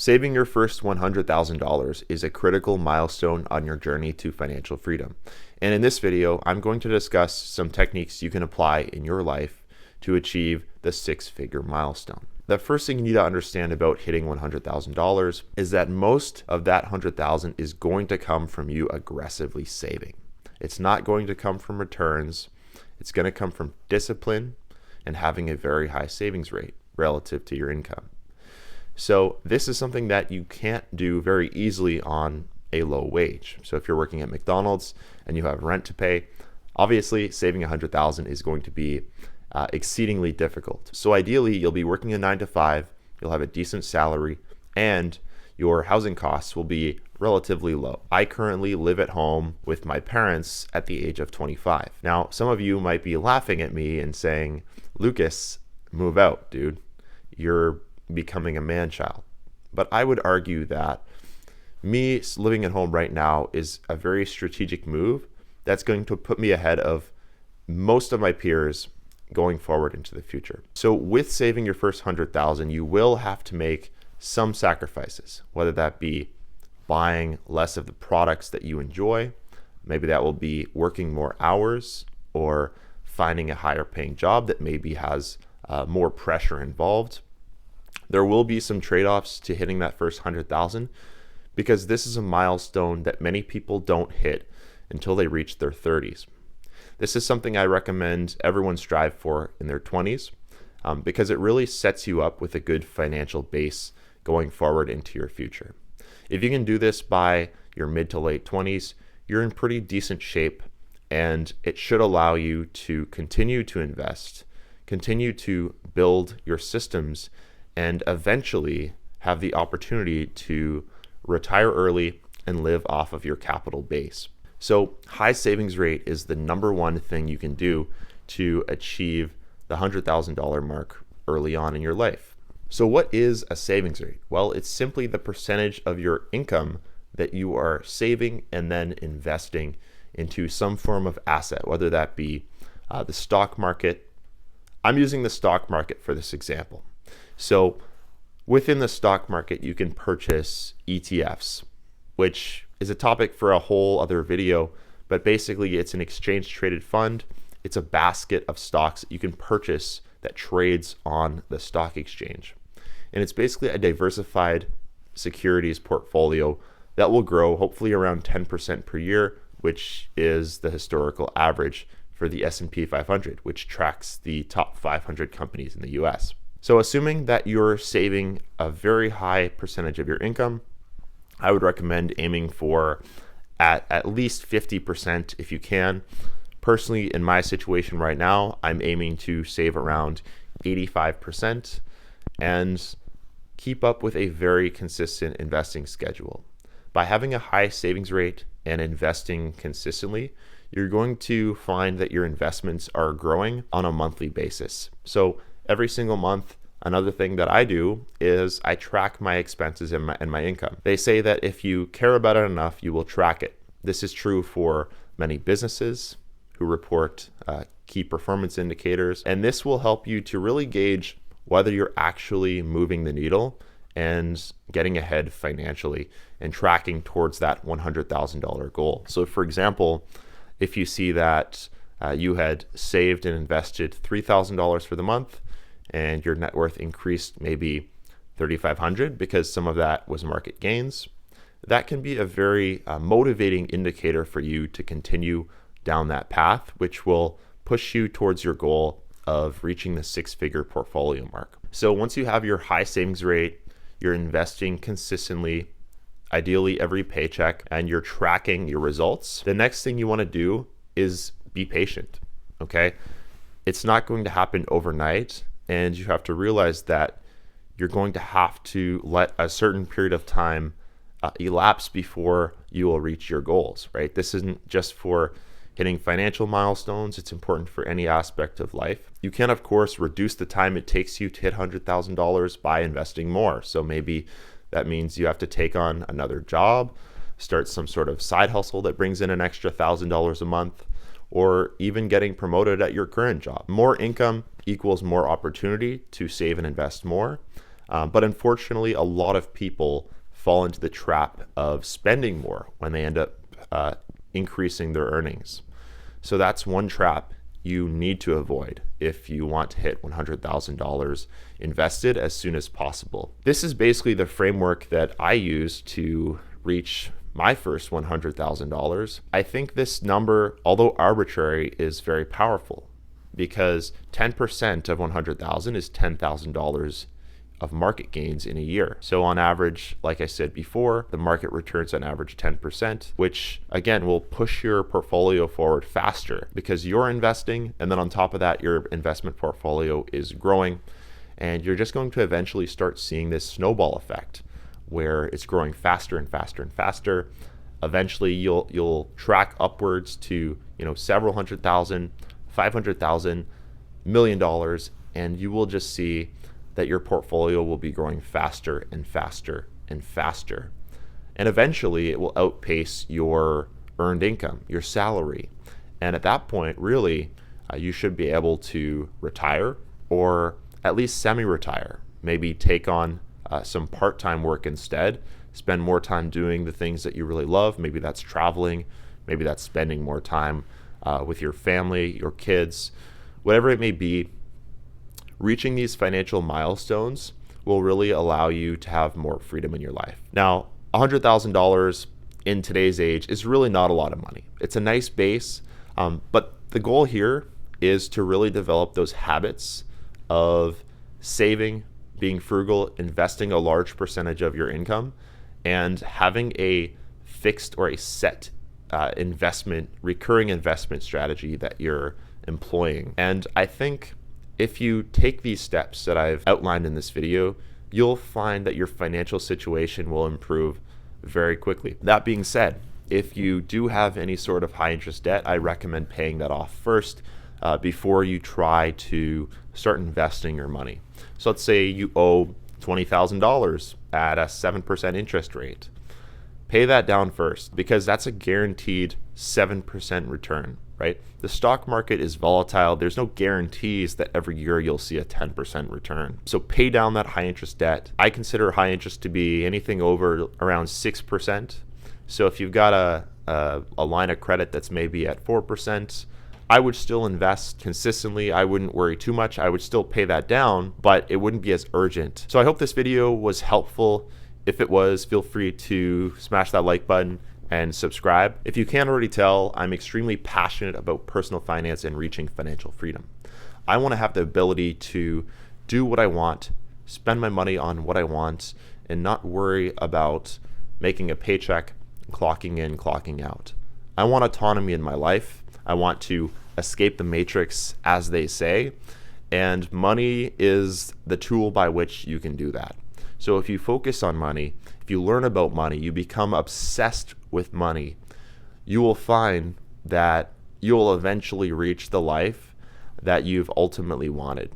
Saving your first $100,000 is a critical milestone on your journey to financial freedom. And in this video, I'm going to discuss some techniques you can apply in your life to achieve the six-figure milestone. The first thing you need to understand about hitting $100,000 is that most of that $100,000 is going to come from you aggressively saving. It's not going to come from returns. It's going to come from discipline and having a very high savings rate relative to your income. So this is something that you can't do very easily on a low wage. So if you're working at McDonald's and you have rent to pay, obviously saving $100,000 is going to be exceedingly difficult. So ideally, you'll be working a 9 to 5, you'll have a decent salary, and your housing costs will be relatively low. I currently live at home with my parents at the age of 25. Now, some of you might be laughing at me and saying, Lucas, move out, dude. You're becoming a man-child. But I would argue that me living at home right now is a very strategic move that's going to put me ahead of most of my peers going forward into the future. So with saving your first $100,000, you will have to make some sacrifices, whether that be buying less of the products that you enjoy, maybe that will be working more hours, or finding a higher paying job that maybe has more pressure involved. There will be some trade-offs to hitting that first $100,000 because this is a milestone that many people don't hit until they reach their 30s. This is something I recommend everyone strive for in their 20s because it really sets you up with a good financial base going forward into your future. If you can do this by your mid to late 20s, you're in pretty decent shape, and it should allow you to continue to invest, continue to build your systems, and eventually have the opportunity to retire early and live off of your capital base. So high savings rate is the number one thing you can do to achieve the $100,000 mark early on in your life. So what is a savings rate? Well, it's simply the percentage of your income that you are saving and then investing into some form of asset, whether that be the stock market. I'm using the stock market for this example. So within the stock market, you can purchase ETFs, which is a topic for a whole other video, but basically it's an exchange traded fund. It's a basket of stocks that you can purchase that trades on the stock exchange. And it's basically a diversified securities portfolio that will grow hopefully around 10% per year, which is the historical average for the S&P 500, which tracks the top 500 companies in the US. So assuming that you're saving a very high percentage of your income, I would recommend aiming for at least 50% if you can. Personally, in my situation right now, I'm aiming to save around 85% and keep up with a very consistent investing schedule. By having a high savings rate and investing consistently, you're going to find that your investments are growing on a monthly basis. So every single month, another thing that I do is I track my expenses and my income. They say that if you care about it enough, you will track it. This is true for many businesses who report key performance indicators, and this will help you to really gauge whether you're actually moving the needle and getting ahead financially and tracking towards that $100,000 goal. So for example, if you see that you had saved and invested $3,000 for the month, and your net worth increased maybe $3,500 because some of that was market gains, that can be a very motivating indicator for you to continue down that path, which will push you towards your goal of reaching the six-figure portfolio mark. So once you have your high savings rate, you're investing consistently, ideally every paycheck, and you're tracking your results, the next thing you want to do is be patient, okay? It's not going to happen overnight, and you have to realize that you're going to have to let a certain period of time elapse before you will reach your goals, right? This isn't just for hitting financial milestones. It's important for any aspect of life. You can, of course, reduce the time it takes you to hit $100,000 by investing more. So maybe that means you have to take on another job, start some sort of side hustle that brings in an extra $1,000 a month, or even getting promoted at your current job. More income equals more opportunity to save and invest more. But unfortunately, a lot of people fall into the trap of spending more when they end up increasing their earnings. So that's one trap you need to avoid if you want to hit $100,000 invested as soon as possible. This is basically the framework that I use to reach my first $100,000. I think this number, although arbitrary, is very powerful because 10% of 100,000 is $10,000 of market gains in a year. So on average, like I said before, the market returns on average 10%, which again will push your portfolio forward faster because you're investing, and then on top of that, your investment portfolio is growing, and you're just going to eventually start seeing this snowball effect where it's growing faster and faster and faster. Eventually you'll track upwards to, several $100,000, $500,000, $1 million, and you will just see that your portfolio will be growing faster and faster and faster. And eventually it will outpace your earned income, your salary. And at that point, really, you should be able to retire or at least semi-retire, maybe take on some part-time work instead, spend more time doing the things that you really love. Maybe that's traveling, maybe that's spending more time with your family, your kids, whatever it may be. Reaching these financial milestones will really allow you to have more freedom in your life. Now, $100,000 in today's age is really not a lot of money. It's a nice base, but the goal here is to really develop those habits of saving, being frugal, investing a large percentage of your income, and having a fixed or a set recurring investment strategy that you're employing. And I think if you take these steps that I've outlined in this video, you'll find that your financial situation will improve very quickly. That being said, if you do have any sort of high interest debt, I recommend paying that off first before you try to start investing your money. So let's say you owe $20,000 at a 7% interest rate. Pay that down first because that's a guaranteed 7% return. Right? The stock market is volatile. There's no guarantees that every year you'll see a 10% return. So pay down that high interest debt. I consider high interest to be anything over around 6%. So if you've got a line of credit that's maybe at 4%, I would still invest consistently. I wouldn't worry too much. I would still pay that down, but it wouldn't be as urgent. So I hope this video was helpful. If it was, feel free to smash that like button and subscribe. If you can't already tell, I'm extremely passionate about personal finance and reaching financial freedom. I want to have the ability to do what I want, spend my money on what I want, and not worry about making a paycheck, clocking in, clocking out. I want autonomy in my life. I want to escape the matrix, as they say, and money is the tool by which you can do that. So if you focus on money, if you learn about money, you become obsessed with money, you will find that you will eventually reach the life that you've ultimately wanted.